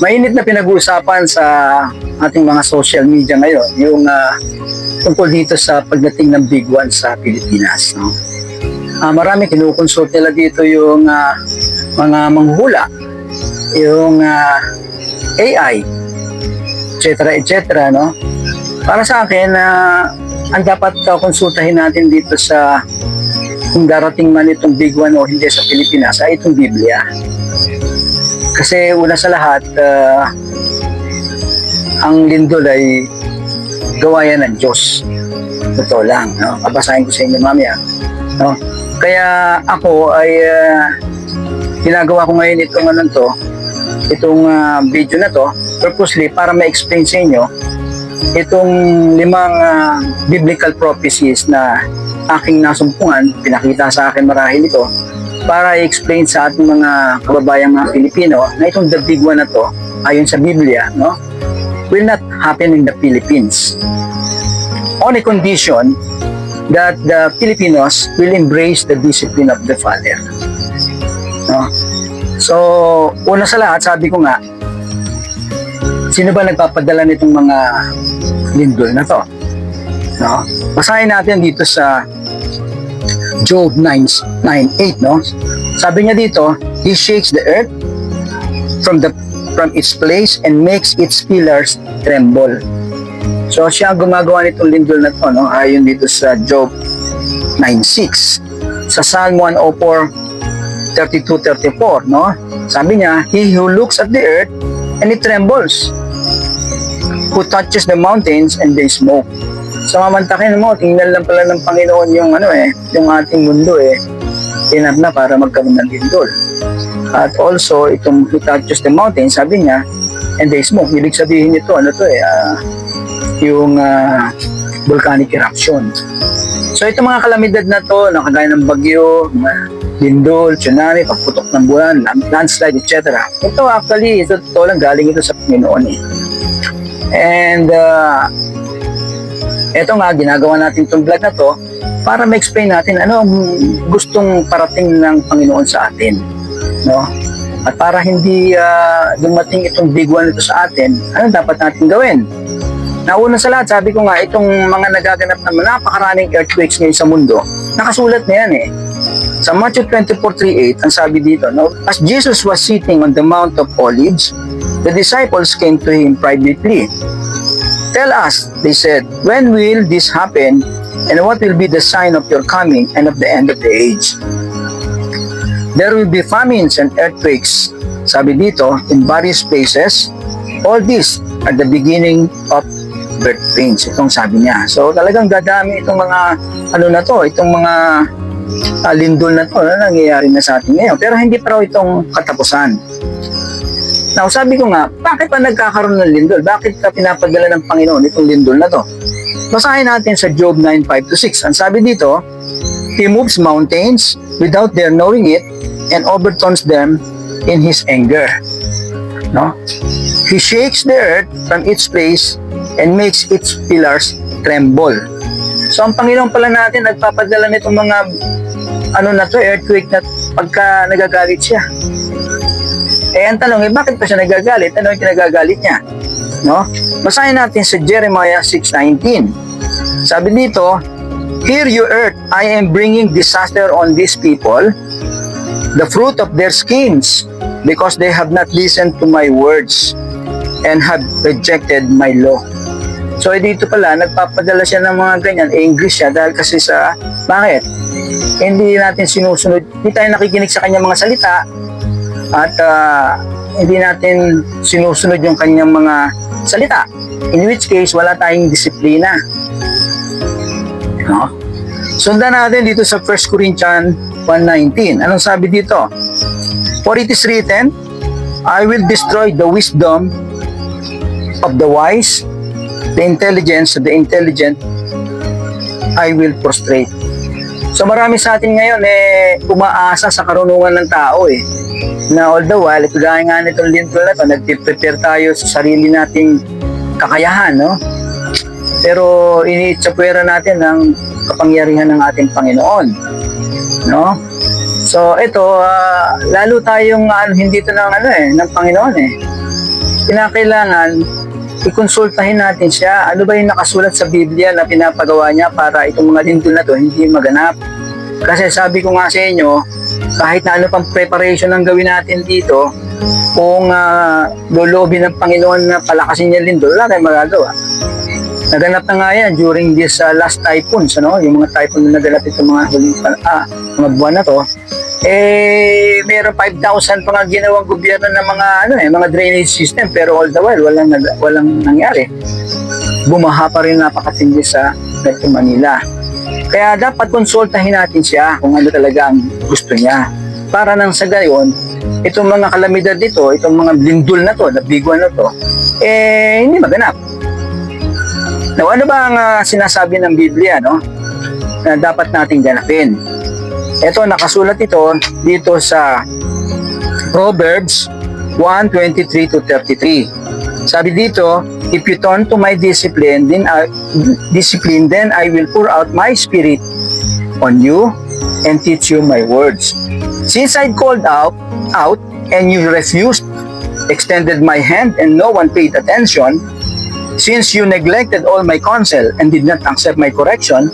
Mainit na pinag-uusapan sa ating mga social media ngayon yung tungkol dito sa pagdating ng Big One sa Pilipinas. No? Marami kinukonsult nila dito yung mga manghuhula, yung AI, etc. No? Para sa akin, ang dapat konsultahin natin dito sa kung darating man itong Big One o hindi sa Pilipinas ay itong Biblia. Kasi una sa lahat, ang lindol ay gawayan ng Diyos. Totoo lang. No? Babasahin ko sa inyo mamaya. No? Kaya ako ay ginagawa ko ngayon itong video na to purposely para ma-explain sa inyo itong 5 biblical prophecies na aking nasumpungan, pinakita sa akin marahil ito para i-explain sa ating mga kababayang mga Pilipino na itong the Big One na to ayon sa Biblia, no, will not happen in the Philippines on a condition that the Filipinos will embrace the discipline of the Father. No? So, una sa lahat, sabi ko nga, sino ba nagpapadala nitong mga lindol na to? No? Basahin natin dito sa Job 9:8, no? Sabi niya dito, He shakes the earth from its place and makes its pillars tremble. So siya ang gumagawa nitong lindol na to, no? Ayon dito sa Job 9:6. Sa Psalm 104:32-34, no? Sabi niya, He who looks at the earth and it trembles, who touches the mountains and they smoke. So mamantakin mo, tingnan lang pala ng Panginoon yung yung ating mundo tinap na para magkaroon ng lindol. At also, itong he touches the mountains, sabi niya, and they smoke. Ibig sabihin nito, yung volcanic eruption. So itong mga kalamidad na to, kagaya ng bagyo, lindol, tsunami, pagputok ng buwan, landslide, etc. Ito actually, ito lang galing ito sa Panginoon And ito nga, ginagawa natin itong vlog na to para ma-explain natin ano ang gustong parating ng Panginoon sa atin. No? At para hindi dumating itong Big One ito sa atin, ano dapat natin gawin? Nauna sa lahat, sabi ko nga, itong mga nagaganap na napakaraming earthquakes ngayon sa mundo, nakasulat na yan Sa Matthew 24:38, ang sabi dito, no? As Jesus was sitting on the Mount of Olives, the disciples came to him privately. Tell us, they said, when will this happen, and what will be the sign of your coming and of the end of the age? There will be famines and earthquakes, sabi dito, in various places. All these are the beginning of birth pains. Itong sabi niya. So talagang dadami itong mga itong mga lindol na to na nangyayari na sa atin ngayon. Pero hindi pa raw itong katapusan. Now, sabi ko nga, bakit pa nagkakaroon ng lindol? Bakit ka pinapadala ng Panginoon itong lindol na to? Basahin natin sa Job 9:5-6. Ang sabi dito, He moves mountains without their knowing it and overturns them in His anger. No? He shakes the earth from its place and makes its pillars tremble. So, ang Panginoon pala natin nagpapadala nitong mga earthquake na pagka nagagalit siya. Ang tanong bakit pa siya nagagalit? Ano yung kinagagalit niya? No? Basahin natin sa Jeremiah 6:19. Sabi dito, Hear you earth, I am bringing disaster on these people, the fruit of their schemes, because they have not listened to my words and have rejected my law. So dito pala, nagpapadala siya ng mga ganyan, angry siya dahil kasi sa, bakit? Hindi natin sinusunod, hindi tayo nakikinig sa kanyang mga salita, at hindi natin sinusunod yung kanyang mga salita. In which case, wala tayong disiplina. No? Sundan natin dito sa 1 Corinthians 1:19. Anong sabi dito? For it is written, I will destroy the wisdom of the wise, the intelligence of the intelligent I will prostrate. So marami sa atin ngayon umaasa sa karunungan ng tao na all the while, kagaya nga nitong lindol na to, nag-prepare tayo sa sarili nating kakayahan, no? Pero iniitsapwera natin ang kapangyarihan ng ating Panginoon, no? So ito, lalo tayong hindi ito ng Panginoon eh. Kinakailangan ikonsultahin natin siya. Ano ba yung nakasulat sa Biblia na pinapagawa niya para itong mga lindol na to hindi maganap? Kasi sabi ko nga sa inyo, kahit na ano pang preparation ang gawin natin dito, kung lolobin ng Panginoon na palakasin niya lindol, wala tayong magagawa. Naganap na nga yan during this last typhoons, yung mga typhoon na naganap itong mga buwan na to. Meron 5,000 pa nga ginawang gobyerno ng mga drainage system, pero all the while walang nangyari. Bumaha pa rin napakatindi sa Metro Manila. Kaya dapat konsultahin natin siya kung ano talaga ang gusto niya. Para nang sa gayon, itong mga kalamidad dito, itong mga lindol na to, nabiguan na to, hindi maganap. Now, ano ba ang sinasabi ng Biblia, na dapat nating ganapin? Ito, nakasulat ito dito sa Proverbs 1:23-33. Sabi dito, if you turn to my discipline, then I will pour out my spirit on you and teach you my words. Since I called out and you refused, extended my hand and no one paid attention, since you neglected all my counsel and did not accept my correction,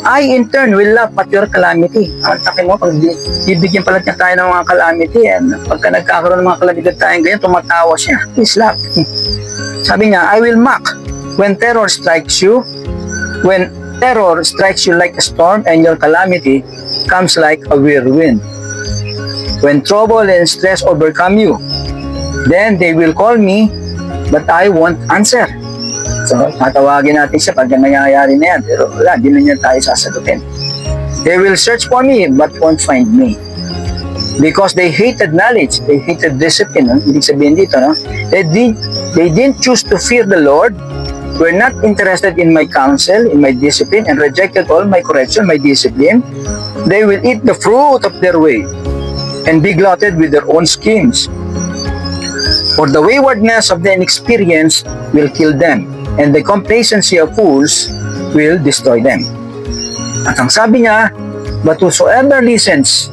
I in turn will laugh at your calamity. Ang takin mo, pag bibigyan pala niya tayo ng mga calamity, pagka nagkakaroon ng mga calamity tayong ganyan, tumatawa siya. He's laughing. Sabi niya, I will mock when terror strikes you like a storm and your calamity comes like a whirlwind. When trouble and stress overcome you, then they will call me, but I won't answer. So, tatawagin natin siya pag nangyayari na yan. Pero wala, di na niya tayo sasagutin. They will search for me, but won't find me. Because they hated knowledge, they hated discipline. Ibig sabihin dito, They didn't choose to fear the Lord, were not interested in my counsel, in my discipline, and rejected all my correction, my discipline. They will eat the fruit of their way, and be glutted with their own schemes. For the waywardness of the inexperienced will kill them, and the complacency of fools will destroy them. At ang sabi niya, but whosoever listens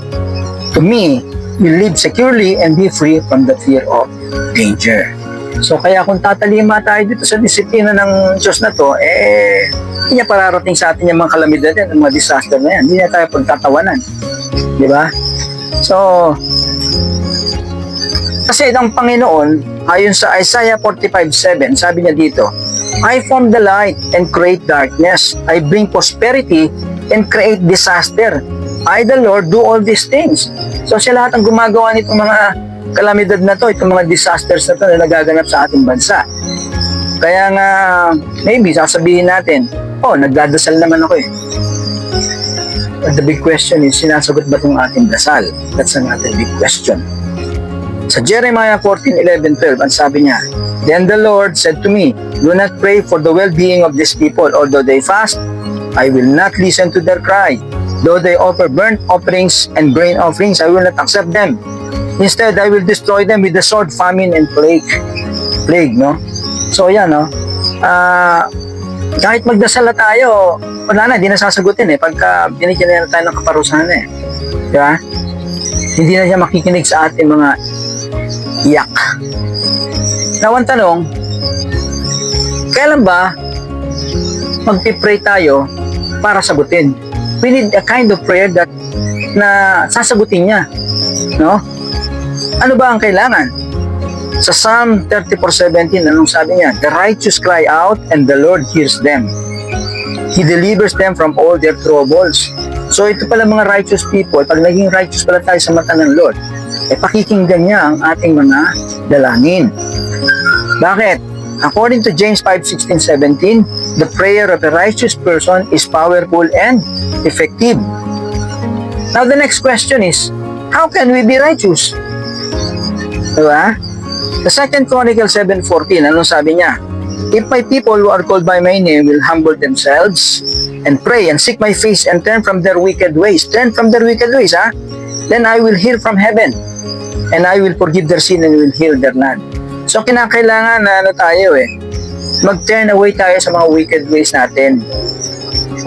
to me will live securely and be free from the fear of danger. So kaya kung tatalima tayo dito sa disiplina ng Diyos na to, hindi niya pararating sa atin yung mga kalamidad yan, mga disaster na yan. Hindi niya tayo pagtatawanan. Di ba? So, kasi ang Panginoon, ayon sa Isaiah 45:7, sabi niya dito, I form the light and create darkness. I bring prosperity and create disaster. I, the Lord, do all these things. So siya lahat ang gumagawa nitong mga kalamidad na to, itong mga disasters na to na nagaganap sa ating bansa. Kaya nga, maybe sasabihin natin, nagdadasal naman ako eh. But the big question is, sinasagot ba itong ating dasal? That's another big question. Sa Jeremiah 14:11-12, ang sabi niya, Then the Lord said to me, Do not pray for the well-being of these people. Although they fast, I will not listen to their cry. Though they offer burnt offerings and grain offerings, I will not accept them. Instead, I will destroy them with the sword, famine, and plague. So yan, kahit magdasal na tayo, wala na, hindi na sasagutin pagka binigyan na tayo ng kaparusahan Di ba? Hindi na siya makikinig sa ating mga iyak. Now, ang tanong, kailan ba magpipray tayo para sagutin? We need a kind of prayer that na sasagutin niya. Ano ba ang kailangan? Sa Psalm 34:17, anong sabi niya? The righteous cry out and the Lord hears them. He delivers them from all their troubles. So ito pala mga righteous people, pag naging righteous pala tayo sa mata ng Lord, pakikinggan niya ang ating mga dalangin. Bakit? According to James 5:16-17, the prayer of a righteous person is powerful and effective. Now the next question is, how can we be righteous? Diba? The 2 Chronicles 7:14, anong sabi niya? If my people who are called by my name will humble themselves and pray and seek my face and turn from their wicked ways, then I will hear from heaven and I will forgive their sin and will heal their land. So kinakailangan na tayo mag-turn away tayo sa mga wicked ways natin.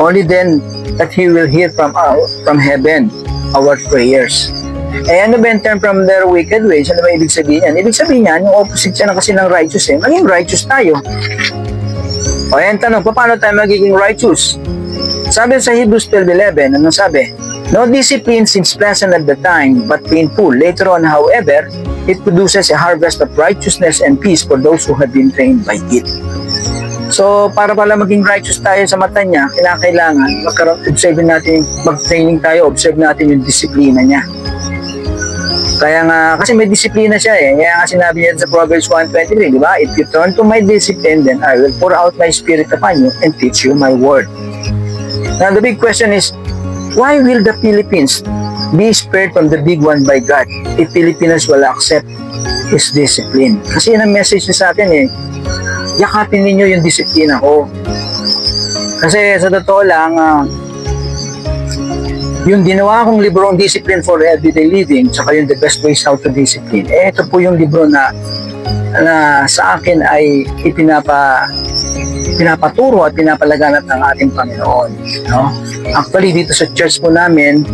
Only then that He will hear from heaven. our prayers. Eh ano ba yung term from their wicked ways? Ano ba ibig sabihin yan? Ibig sabihin yan, yung opposite siya ng kasi ng righteous eh. Maging righteous tayo. O yan tanong, paano tayo magiging righteous? Sabi sa Hebrews 12:11, ano sabi? No discipline seems pleasant at the time, but painful. Later on, however, it produces a harvest of righteousness and peace for those who have been trained by it. So, para pala maging righteous tayo sa mata niya, kailangan observe natin, mag-training tayo, observe natin yung disiplina niya. Kaya nga, kasi may disiplina siya eh. Kaya nga sinabi niya sa Proverbs 1:23, di ba? If you turn to my discipline, then I will pour out my spirit upon you and teach you my word. Now, the big question is, why will the Philippines be spared from the big one by God if Filipinos will accept His discipline? Kasi yun ang message niya sa atin eh. Yakapin ninyo yung disiplina ko. Kasi sa totoo lang, yung ginawa kong librong Discipline for Everyday Living, tsaka yung The Best Ways How to Discipline, ito po yung libro na sa akin ay pinapaturo at pinapalaganap ng ating Panginoon. No? Actually, dito sa church po namin,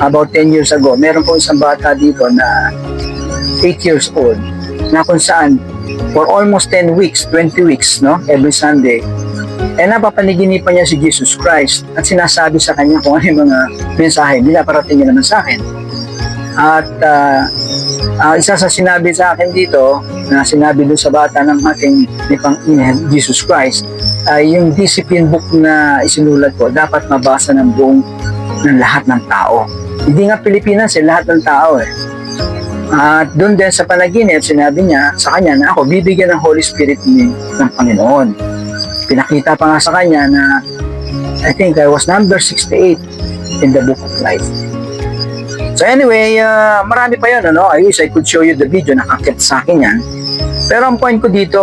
about 10 years ago, meron po isang bata dito na 8 years old, na kung saan for almost 10 weeks, 20 weeks, no? Every Sunday. Napapaniginipan niya si Jesus Christ at sinasabi sa kanya kung ano yung mga mensahe pinaparating niya naman sa akin. At isa sa sinabi sa akin dito, na sinabi doon sa bata ng ating Jesus Christ, ay yung discipline book na isinulat ko, dapat mabasa ng lahat ng tao. Hindi nga Pilipinas lahat ng tao eh. At doon din sa panaginip, sinabi niya sa kanya na ako bibigyan ng Holy Spirit ng Panginoon. Pinakita pa nga sa kanya na I think I was number 68 in the book of life. So anyway, marami pa yun, ano? I wish I could show you the video, nakakit sa akin yan. Pero ang point ko dito,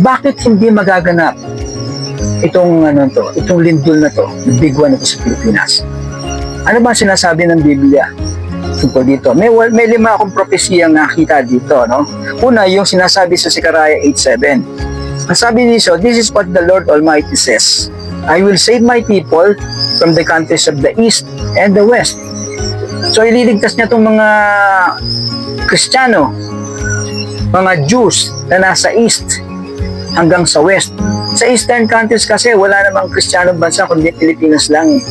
bakit hindi magaganap itong lindol na to, the big one na to sa Pilipinas? Ano ba sinasabi ng Biblia tungkol dito? May 5 akong propesiyang nakita dito, no? Una, yung sinasabi sa Zechariah 8:7. Ang sabi dito, this is what the Lord Almighty says, I will save my people from the countries of the east and the west. So, ililigtas niya itong mga Kristiyano, mga Jews na nasa east hanggang sa west. Sa eastern countries kasi, wala namang Kristiyano bansa kundi Pilipinas lang eh.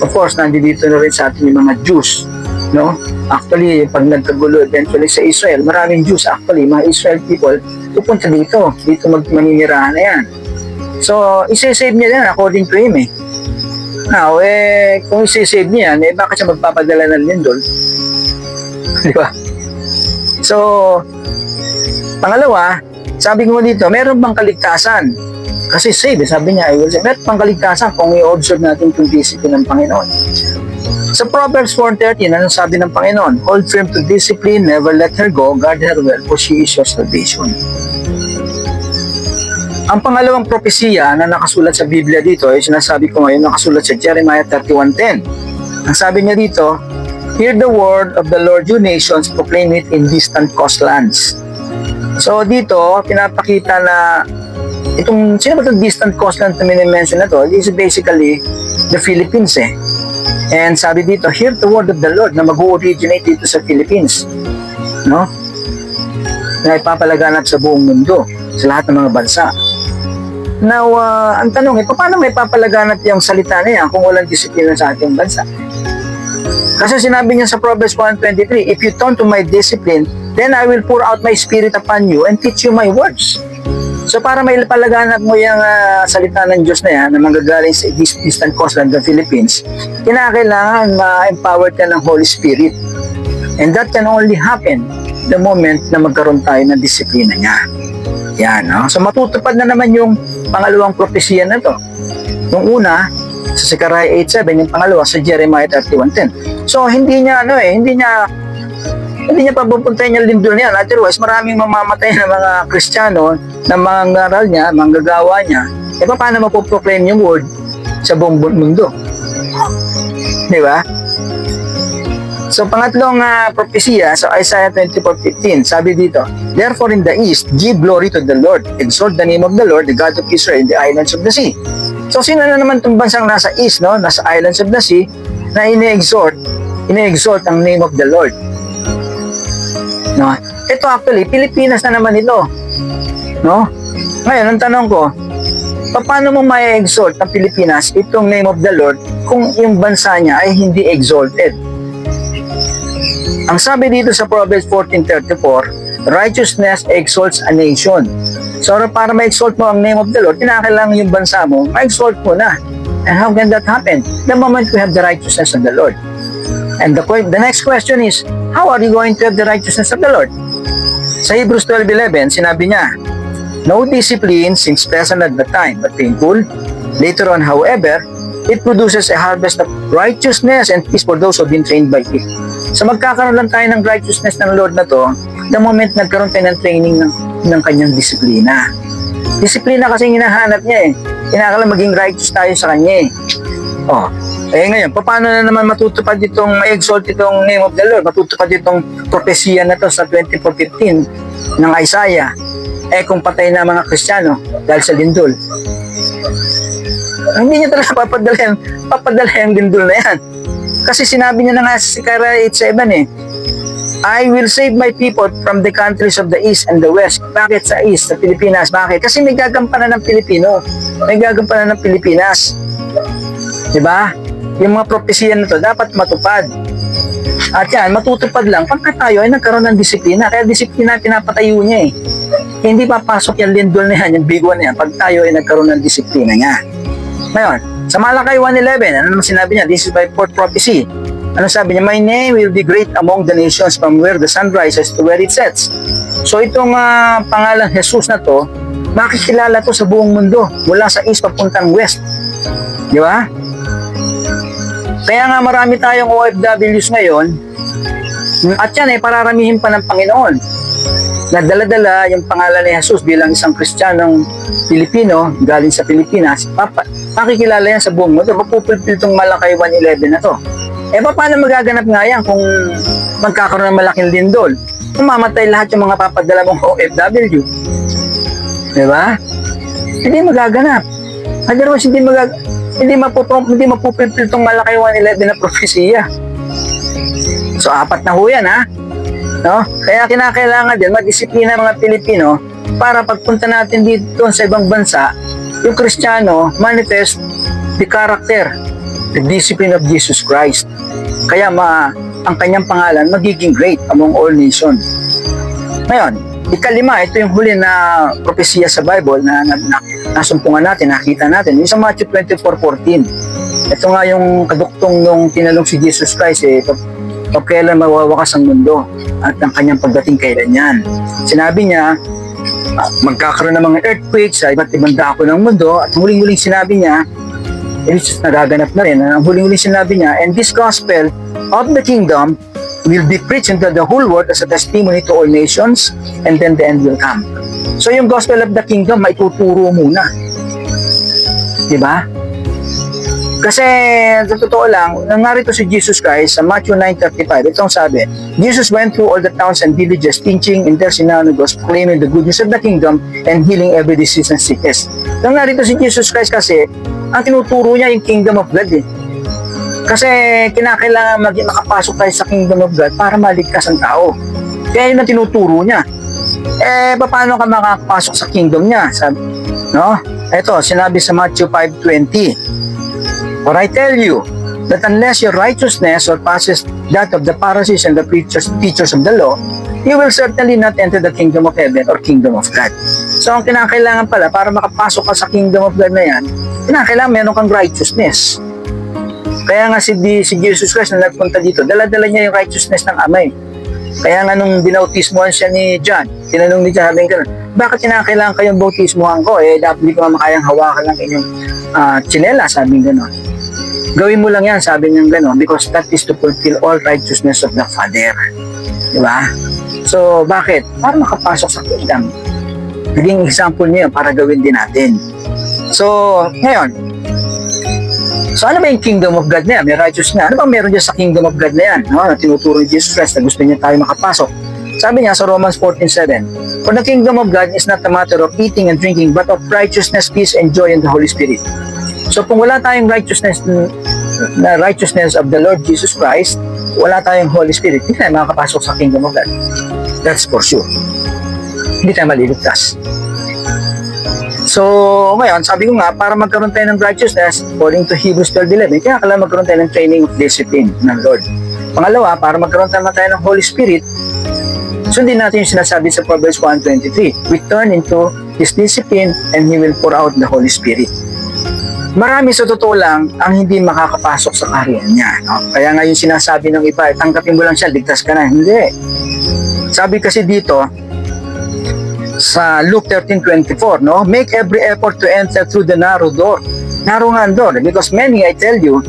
Of course, nandito na rin sa atin yung mga Jews, no? Actually, pag nagkagulo eventually sa Israel, maraming Jews actually, mga Israel people, pupunta dito maninirahan na yan. So, isi-save niya yan according to him eh. Now, kung isi-save niya yan, bakit siya magpapadala ng lindol? Di ba? So, pangalawa, sabi ko dito, meron bang kaligtasan? Kasi save, sabi niya, meron bang kaligtasan kung i-observe natin itong discipline ng Panginoon? Sa Proverbs 4:13, anong sabi ng Panginoon? Hold firm to discipline, never let her go, guard her well, for she is your salvation. Ang pangalawang propesiya na nakasulat sa Biblia dito, ay sinasabi ko ngayon, nakasulat sa Jeremiah 31:10. Ang sabi niya dito, hear the word of the Lord, you nations, proclaim it in distant coastlands. So dito, pinapakita na sino ba itong distant coastland na minimension na to? This is basically the Philippines eh. And sabi dito, hear the word of the Lord na mag-originate dito sa Philippines. No? Na ipapalaganap sa buong mundo, sa lahat ng mga bansa. Now, ang tanong paano may papalaganap yung salita na yan kung walang disiplina sa ating bansa? Kasi sinabi niya sa Proverbs 1:23, if you turn to my discipline, then I will pour out my spirit upon you and teach you my words. So para may palaganap mo yung salita ng Diyos na yan na manggagaling sa distant coastland ng Philippines, kinakailangan ma-empower ka ng Holy Spirit. And that can only happen the moment na magkaroon tayo ng disiplina niya. Yan, no? So matutupad na naman yung pangalawang propesya na to. Yung una, sa Zechariah 8:7, yung pangalawa sa Jeremiah 31:10. So hindi niya papupuntahin yung lindol niya. Otherwise, maraming mamamatay na mga Kristiyano na mga ngaral niya, mga gagawa niya. Paano mapoproclaim yung word sa buong mundo? Di ba? So, pangatlong propesya sa Isaiah 24:15, sabi dito, therefore in the east, give glory to the Lord, exalt the name of the Lord, the God of Israel, in the islands of the sea. So, sino na naman itong bansang nasa east, no? Nasa islands of the sea, na ine-exalt ang name of the Lord. No? Ito actually, Pilipinas na naman ito. No? Ngayon, ang tanong ko, paano mo ma-exalt ng Pilipinas itong name of the Lord kung yung bansa niya ay hindi exalted? Ang sabi dito sa Proverbs 14:34, righteousness exalts a nation. So, para ma-exalt mo ang name of the Lord, kinakailangan yung bansa mo, ma-exalt mo na. And how can that happen? The moment we have the righteousness of the Lord. And the next question is, how are you going to have the righteousness of the Lord? Sa Hebrews 12:11, sinabi niya, no discipline seems pleasant at the time, but painful. Later on, however, it produces a harvest of righteousness and peace for those who have been trained by it. So magkakaroon lang tayo ng righteousness ng Lord na to, the moment nagkaroon tayo ng training ng kanyang disiplina. Disiplina kasi hinahanap niya eh. Kinakailangan maging righteous tayo sa kanya eh. Oh, ngayon, paano na naman matutupad itong ma-exalt itong name of the Lord? Matutupad itong propesya na to sa 24:15 ng Isaiah. Kung patay na mga Kristiyano dahil sa lindol. Hindi niya talaga papadala yung lindol na yan. Kasi sinabi niya na nga sa Zechariah 8:7 eh, I will save my people from the countries of the east and the west. Bakit sa east, sa Pilipinas? Bakit? Kasi may gagampanan ng Pilipino. May gagampanan ng Pilipinas. Diba? Yung mga propesya na to dapat matupad. At yan, matutupad lang pagka tayo ay nagkaroon ng disiplina. Kaya disiplina pinapatayo niya eh. Hindi papasok yung lindol na yan, yung big one na yan, pag tayo ay nagkaroon ng disiplina niya. Ngayon, sa Malakay 1:11, ano naman sinabi niya? This is by fourth prophecy. Ano sabi niya? My name will be great among the nations from where the sun rises to where it sets. So itong pangalan Jesus na to, makikilala to sa buong mundo, mula sa east papuntang west. Di ba? Kaya nga marami tayong OFWs ngayon, at yan ay pararamihin pa ng Panginoon. Nagdala-dala yung pangalan ni Jesus bilang isang Kristiyanong Pilipino galing sa Pilipinas, makikilala yan sa buong mundo. Mapupulpil itong Malakay 1:11 na to. Paano magaganap nga yan kung magkakaroon ng malaking lindol? Kung mamatay lahat yung mga papadala mong OFW. Diba? Hindi magaganap. Otherwise, hindi mapupulpil itong Malakay 1:11 na propesya. So, 4 na ho yan, ha? No? Kaya kinakailangan din magdisiplina mga Pilipino para pagpunta natin dito sa ibang bansa, yung Kristiyano manifest the character, the discipline of Jesus Christ. Kaya ang kanyang pangalan magiging great among all nations. Ngayon, ikalima, ito yung huli na propesya sa Bible na nasumpungan natin, nakita natin. Yung sa Matthew 24:14. Ito nga yung kaduktong nung tinalong si Jesus Christ o kailan mawawakas ang mundo at ang kanyang pagdating kailan yan. Sinabi niya, magkakaroon ng mga earthquakes sa iba't ibang dako ng mundo at huling-huling sinabi niya, which is nagaganap na rin, ang huling-huling sinabi niya, and this gospel of the kingdom will be preached into the whole world as a testimony to all nations, and then the end will come. So yung gospel of the kingdom, maituturo muna. Diba? Kasi sa totoo lang, nangarito si Jesus Christ sa Matthew 9:35. Itong sabi, Jesus went through all the towns and villages, teaching in their synagogues, proclaiming the goodness of the kingdom, and healing every disease and sickness. Nangarito si Jesus Christ kasi, ang tinuturo niya yung kingdom of God eh. Kasi kinakailangan makapasok tayo sa kingdom of God para maligtas ang tao. Kaya yun ang tinuturo niya. Paano ka makakapasok sa kingdom niya? No? Ito, sinabi sa Matthew 5:20. For I tell you that unless your righteousness surpasses that of the Pharisees and the teachers of the law, you will certainly not enter the kingdom of heaven or kingdom of God. So ang kinakailangan pala para makapasok ka sa kingdom of God na yan, kinakailangan meron kang righteousness. Kaya nga si Jesus Christ na nagpunta dito, dala-dala niya yung righteousness ng Ama. Kaya nga nung binautismohan siya ni John, tinanong ni John, sabi nga, bakit kinakailangan kayong bautismohan ko? Dapat hindi ko makayang hawakan lang inyong tsinela, sabi nga gano'n. Gawin mo lang yan, sabi niya gano'n, because that is to fulfill all righteousness of the Father. Diba? So, bakit? Para makapasok sa kingdom. Naging example niya para gawin din natin. So, ngayon, so ano ba yung kingdom of God na yan? May righteous na. Ano ba meron dyan sa kingdom of God na yan? No? Na tinuturo ni Jesus Christ na gusto niya tayo makapasok. Sabi niya sa Romans 14:7, for the kingdom of God is not a matter of eating and drinking, but of righteousness, peace, and joy in the Holy Spirit. So kung wala tayong righteousness na righteousness of the Lord Jesus Christ, wala tayong Holy Spirit, hindi tayo makakapasok sa kingdom of God. That's for sure. Hindi tayo maliligtas. So, ngayon, sabi ko nga, para magkaroon tayo ng righteousness, according to Hebrews 12:11, kaya kailangan magkaroon tayo ng training of discipline ng Lord. Pangalawa, para magkaroon tayo ng Holy Spirit, sundin natin yung sinasabi sa Proverbs 1:23. We turn into His discipline and He will pour out the Holy Spirit. Marami sa totoo lang ang hindi makakapasok sa kaharian niya. No? Kaya nga yung sinasabi ng iba, tanggapin mo lang siya, ligtas ka na. Hindi. Sabi kasi dito, sa Luke 13:24, no? Make every effort to enter through the narrow door. Narrow nga ang door. Because many, I tell you,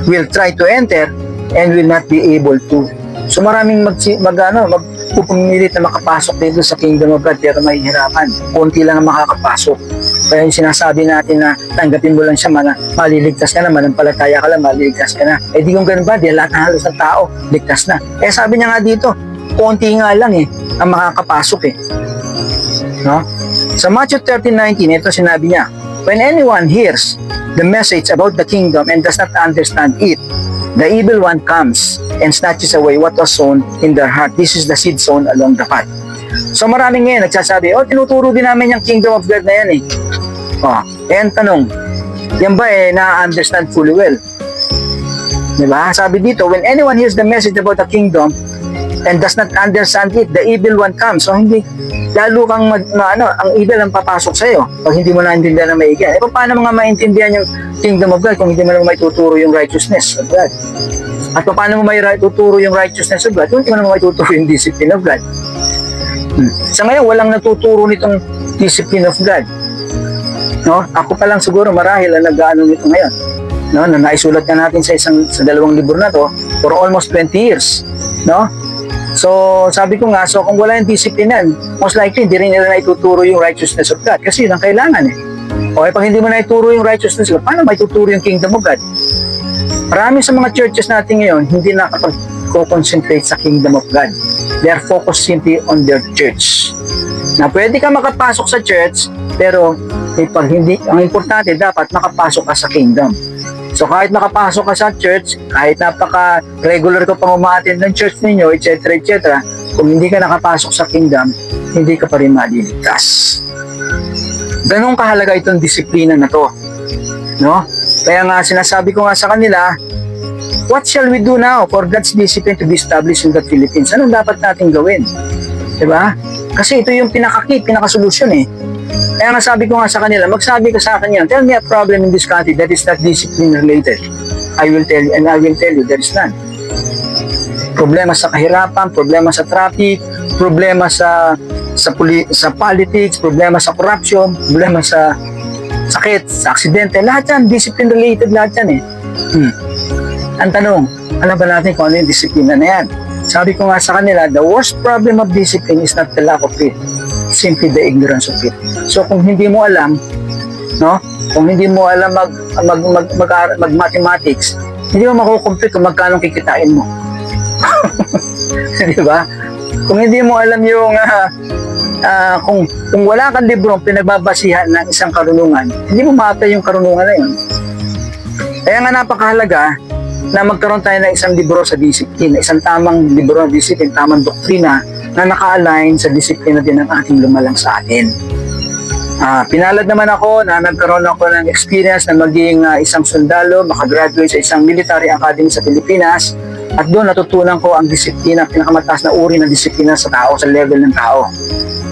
will try to enter and will not be able to. So maraming magpupumilit na makapasok dito sa kingdom of God pero mahihirapan. Konti lang ang makakapasok. Kaya yung sinasabi natin na tanggapin mo lang siya, maliligtas ka na, manampalataya ka lang, maliligtas ka na. Eh di kung ganun ba, di lahat ng halos ng tao, ligtas na. Eh sabi niya nga dito, konti nga lang ang makakapasok No? Sa Matthew 13:19, ito sinabi niya, when anyone hears the message about the kingdom and does not understand it, the evil one comes and snatches away what was sown in their heart. This is the seed sown along the path. So maraming ngayon nagsasabi, tinuturo din namin yung kingdom of God na yan ang tanong, yan ba na-understand fully well? Diba? Sabi dito, when anyone hears the message about the kingdom and does not understand it, the evil one comes. So hindi, lalo kang ang evil ang papasok sa'yo pag hindi mo naintindihan na maigi. Paano mo nga maintindihan yung kingdom of God kung hindi mo naman maituturo yung righteousness of God? At paano mo maituturo yung righteousness of God kung hindi mo naman maituturo yung discipline of God? Sa ngayon, walang natuturo nitong discipline of God. No? Ako pa lang siguro marahil ang nag-ano nito ngayon. No? Na naisulat na natin sa dalawang libro na to for almost 20 years. No? So, sabi ko nga, kung wala yung discipline yan, most likely, hindi rin nila naituturo yung righteousness of God. Kasi yun ang kailangan Okay, pag hindi mo naituro yung righteousness of God, paano maituturo yung kingdom of God? Marami sa mga churches natin ngayon, hindi nakapag-concentrate sa kingdom of God. They are focused simply on their church. Na pwede ka makapasok sa church, pero ang importante, dapat makapasok ka sa kingdom. So kahit nakapasok ka sa church, kahit napaka-regular ka pang umaattend ng church ninyo, etc., etc., kung hindi ka nakapasok sa kingdom, hindi ka pa rin maliligtas. Ganun kahalaga itong disiplina na to. No? Kaya nga sinasabi ko nga sa kanila, what shall we do now for God's discipline to be established in the Philippines? Anong dapat natin gawin? Diba? Kasi ito yung pinaka-solusyon Kaya nga sabi ko nga sa kanila, magsabi ka sa akin yan, tell me a problem in this country that is not discipline related. I will tell you, and I will tell you, there is none. Problema sa kahirapan, problema sa traffic, problema sa politics, problema sa corruption, problema sa sakit, sa aksidente, lahat yan, discipline related lahat yan Ang tanong, alam ba natin kung ano yung disiplina na yan? Sabi ko nga sa kanila, the worst problem of discipline is not the lack of it, simply the ignorance of it. So kung hindi mo alam, kung hindi mo alam mag-mathematics, hindi mo makukompute kung magkano kikitain mo. Di ba? Kung hindi mo alam yung kung wala kang librong pinagbabasihan ng isang karunungan, hindi mo ma-apply yung karunungan na yun. Kaya nga napakahalaga na magkaroon tayo ng isang libro sa disiplina, isang tamang libro ng disiplina, tamang doktrina na naka-align sa disiplina din ng ating lumalang sa atin. Pinalad naman ako na nagkaroon ako ng experience na maging isang sundalo, makagraduate sa isang military academy sa Pilipinas, at doon natutunan ko ang disiplina, pinakamataas na uri ng disiplina sa tao, sa level ng tao.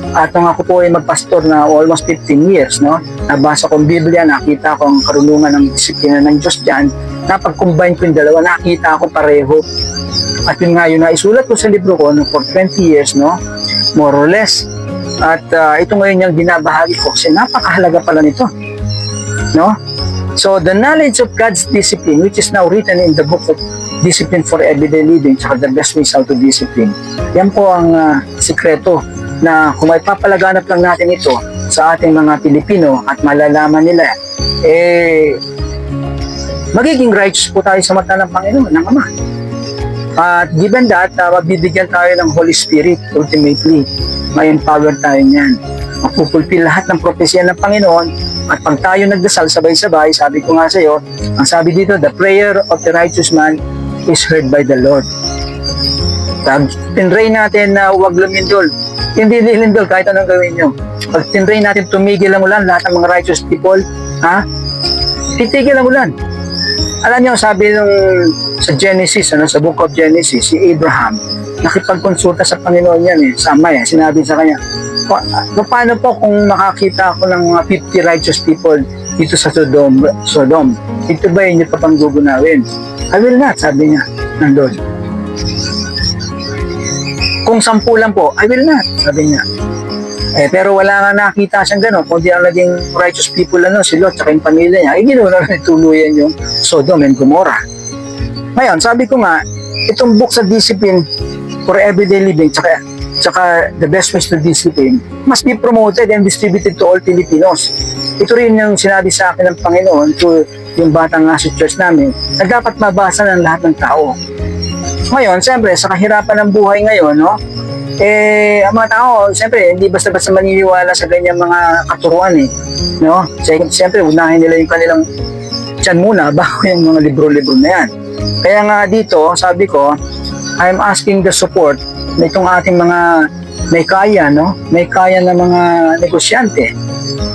At nung ako po ay magpastor na almost 15 years, nabasa ko ang Biblia, nakita ko ang karunungan ng disiplina ng Diyos dyan, napag-combine ko yung dalawa, nakita ko pareho. At yun nga, yun na isulat ko sa libro ko for 20 years, more or less. At ito ngayon yung binabahagi ko kasi napakahalaga pala nito. So, the knowledge of God's discipline, which is now written in the book of Discipline for Everyday Living, tsaka the best ways how to discipline. Yan po ang sikreto na kung may papalaganap lang natin ito sa ating mga Pilipino at malalaman nila, magiging righteous po tayo sa mata ng Panginoon, ng Ama. At given that, mabibigyan tayo ng Holy Spirit ultimately. May empower tayo niyan. Mapupulfill lahat ng propesya ng Panginoon At pag tayo nagdasal sabay-sabay, sabi ko nga sa iyo, ang sabi dito, the prayer of the righteous man is heard by the Lord. Pag tinray natin na huwag lumindol, hindi lilindol kahit anong gawin nyo. Pag tinray natin tumigil ang ulan, lahat ng mga righteous people, titigil ang ulan. Alam nyo, sabi nung sa Genesis, sa book of Genesis, si Abraham, nakipagkonsulta sa Panginoon yan sinabi sa kanya, paano po kung makakita ako ng mga 50 righteous people dito sa Sodom? Ito ba yung pa pang gugunawin? I will not, sabi niya ng Lord. Kung 10 lang po, I will not, sabi niya. Pero wala nga nakita siyang gano'n, kundi ang naging righteous people si Lot, tsaka yung pamilya niya, ginawa na tuluyan yung Sodom and Gomorrah. Ngayon, sabi ko nga, itong book sa discipline for everyday living, tsaka the best ways to discipline, must be promoted and distributed to all Filipinos. Ito rin yung sinabi sa akin ng Panginoon to yung batang nga sa church namin, na dapat mabasa ng lahat ng tao. Ngayon, siyempre, sa kahirapan ng buhay ngayon, ang mga tao, siyempre, hindi basta-basta maniniwala sa ganyang mga katuruan Siyempre, unahin nila yung kanilang tiyan muna bago yung mga libro-libro na yan. Kaya nga dito, sabi ko, I'm asking the support na itong ating mga may kaya na mga negosyante,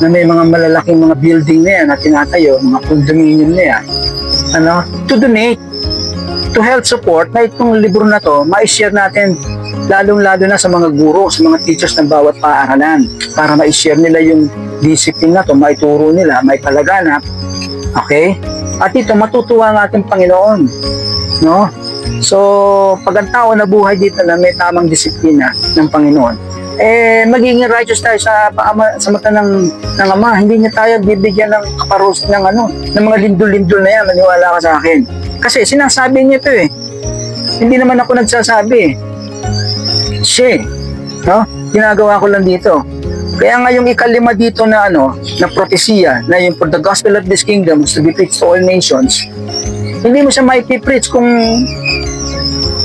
na may mga malalaking mga building na yan na tinatayo, mga condominium na yan, to donate, to help support na itong libro na to, ma-share natin lalong-lalo na sa mga guro, sa mga teachers ng bawat paaralan para ma-share nila yung discipline na to, maituro nila, maipalaganap. Okay? At ito, matutuwa ang ating Panginoon. So, pag ang tao na buhay dito na may tamang disiplina ng Panginoon, magiging righteous tayo sa mata ng Ama. Hindi niya tayo bibigyan ng kaparos ng mga lindol-lindol na yan. Maniwala ka sa akin. Kasi sinasabi niya ito Hindi naman ako nagsasabi ginagawa ko lang dito. Kaya nga yung ikalima dito na propesiya, na yung for the gospel of this kingdom is to be preached to all nations, hindi mo siya maipipreach kung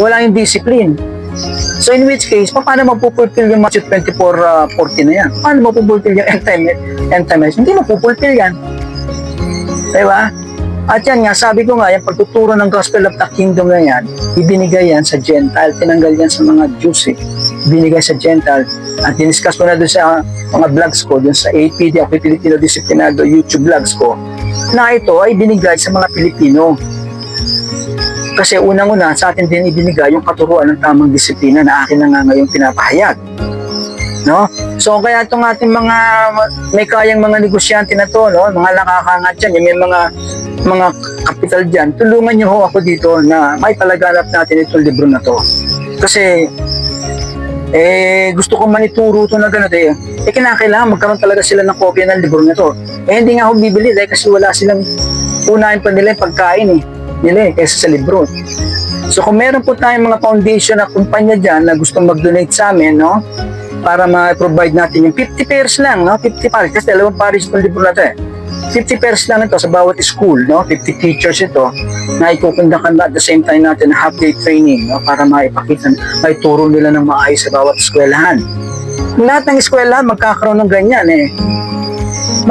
wala yung discipline. So in which case, paano mapupulfill yung Matthew 24:40 na yan? Paano mapupulfill yung end time? Hindi mapupulfill yan. Diba? At yan nga, sabi ko nga, yung pagtuturo ng gospel of the kingdom na yan, ibinigay yan sa Gentile, tinanggal yan sa mga Jews ibinigay sa Gentile. At diniscuss ko na doon sa mga vlogs ko, doon sa APD, ako Pilipino Disciplinado YouTube vlogs ko, na ito ay binigay sa mga Pilipino. Kasi unang-una, sa atin din ibinigay yung katuruan ng tamang disiplina na akin na nga ngayong pinapahayag. So kaya itong ating mga may kayang mga negosyante na to, mga nakakangat dyan, yung may mga kapital dyan, tulungan nyo ako dito na may palaganap natin itong libro na to. Kasi gusto ko man ituro ito na gano'n kinakailangan magkaroon talaga sila ng kopya ng libro na to. Hindi nga ako bibili dahil kasi wala silang unahin pa nila yung pagkain nila kaysa sa libro. So kung meron po tayong mga foundation na kumpanya dyan na gustong mag-donate sa amin, para ma-provide natin yung 50 pairs lang, 50 pairs, kasi 2 pairs itong libro na ito 50 pairs lang ito sa bawat school, 50 teachers ito, na ikukundakan at the same time natin half-day training, para maipakita, maituro nila ng maayos sa bawat eskwelahan. Lahat ng eskwelahan magkakaroon ng ganyan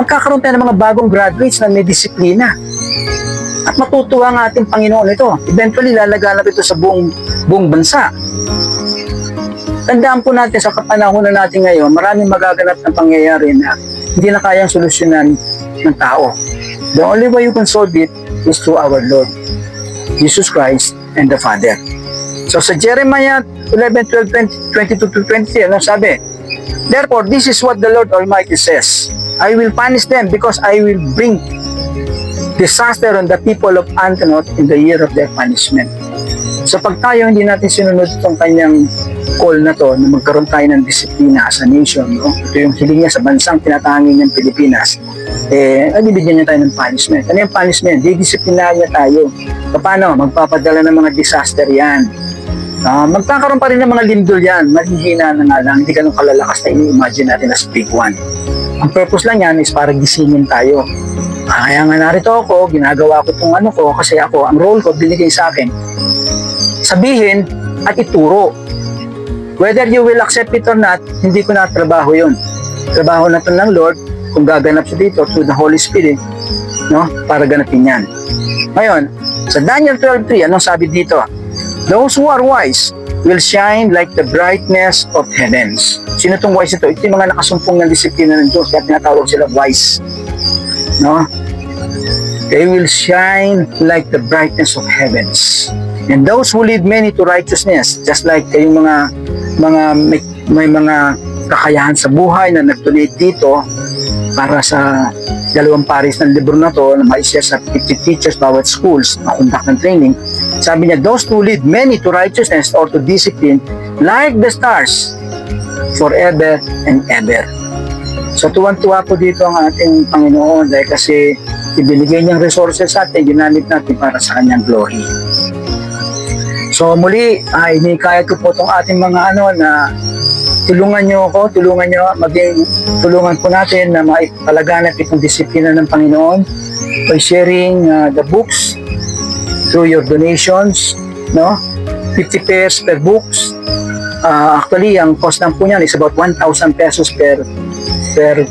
magkakaroon tayo ng mga bagong graduates na may disiplina. At matutuwa ang ating Panginoon ito. Eventually, lalaganap ito sa buong bansa. Tandaan po natin sa kapanahonan natin ngayon, maraming magaganap na pangyayari na hindi na kayang solusyonan ng tao. The only way you can solve it is through our Lord, Jesus Christ, and the Father. So sa Jeremiah 11, 12, 22-23, sabi? Therefore, this is what the Lord Almighty says. I will punish them because I will bring disaster on the people of Antioch in the year of their punishment. So pag tayo hindi natin sinunod itong kanyang call na to, na magkaroon tayo ng disiplina as a nation, ito yung hiling niya sa bansang tinatangin niyang Pilipinas, bibigyan niya tayo ng punishment. Ano yung punishment? Didisiplinahan niya tayo. Paano? Magpapadala ng mga disaster yan. Magkakaroon pa rin ng mga lindol yan. Mahihina na nga lang, hindi ganun kalalakas na ini-imagine natin as big one. Ang purpose lang yan is para gisingin tayo. Kaya nga narito ako, ginagawa ko itong ko, kasi ako, ang role ko, binigay sa akin, sabihin at ituro. Whether you will accept it or not, hindi ko na trabaho yun. Trabaho na ito ng Lord kung gaganap siya dito through the Holy Spirit, no? Para ganapin yan. Ngayon, sa Daniel 12:3, anong sabi dito? Those who are wise will shine like the brightness of heavens. Sino itong wise ito? Ito yung mga nakasumpong ng disiplina ng Diyos, kaya tinatawag sila wise. No? They will shine like the brightness of heavens. And those who lead many to righteousness, just like kayong may mga kakayahan sa buhay na nag-donate dito para sa dalawang pares ng libro na to na maisya sa 50 teachers bawat schools na conduct ng training. Sabi niya, those who lead many to righteousness or to discipline like the stars forever and ever. So tuwan-tuwa po dito ang ating Panginoon dahil kasi ibinigay niyang resources sa atin, ginamit natin para sa kanyang glory. So muli, inikayat ko po itong ating mga na tulungan nyo tulungan po natin na maipalaganap itong disiplina ng Panginoon by sharing the books through your donations, no? 50 pairs per books. Actually, ang cost lang po niyan is about 1,000 pesos per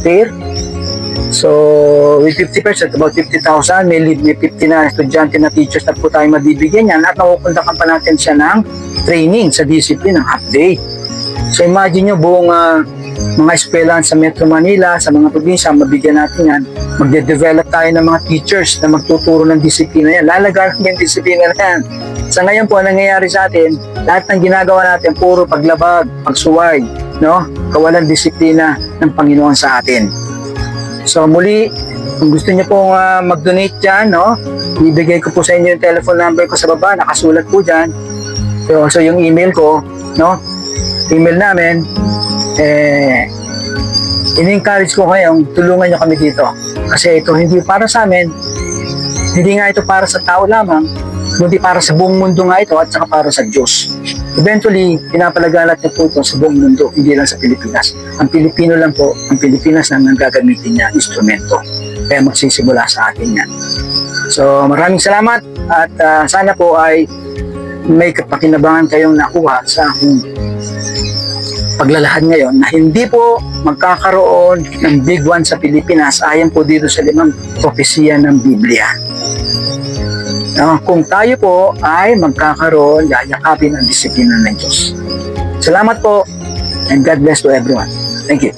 pair. So, with 50 pairs, at about 50,000, may 50 na estudyante na teachers na po tayo mabibigyan yan at nakukundakan pa natin siya ng training sa discipline ng half day. So, imagine nyo buong mga eskwelahan sa Metro Manila, sa mga probinsya, mabigyan natin yan. Magde-develop tayo ng mga teachers na magtuturo ng disiplina yan. Lalagaan yung disiplina na yan. Sa ngayon po, ang nangyayari sa atin, lahat ng ginagawa natin, puro paglabag, pagsuway, no? Kawalan disiplina ng Panginoon sa atin. So muli, kung gusto niyo pong mag-donate dyan, no? Ibigay ko po sa inyo yung telephone number ko sa baba, nakasulat po dyan. So yung email ko, no? Email namin, in-encourage ko kayong tulungan nyo kami dito. Kasi ito hindi para sa amin, hindi nga ito para sa tao lamang, kundi para sa buong mundo nga ito at saka para sa Diyos. Eventually, pinapalagalat niya po ito sa buong mundo, hindi lang sa Pilipinas. Ang Pilipino lang po, ang Pilipinas na gagamitin niya instrumento. Kaya magsisimula sa atin yan. So, maraming salamat at sana po ay may kapakinabangan kayong nakuha sa aking paglalahad ngayon na hindi po magkakaroon ng big one sa Pilipinas ayon po dito sa 5 propesya ng Biblia. Kung tayo po ay magkakaroon, yayakapin ang disiplina ng Diyos. Salamat po and God bless to everyone. Thank you.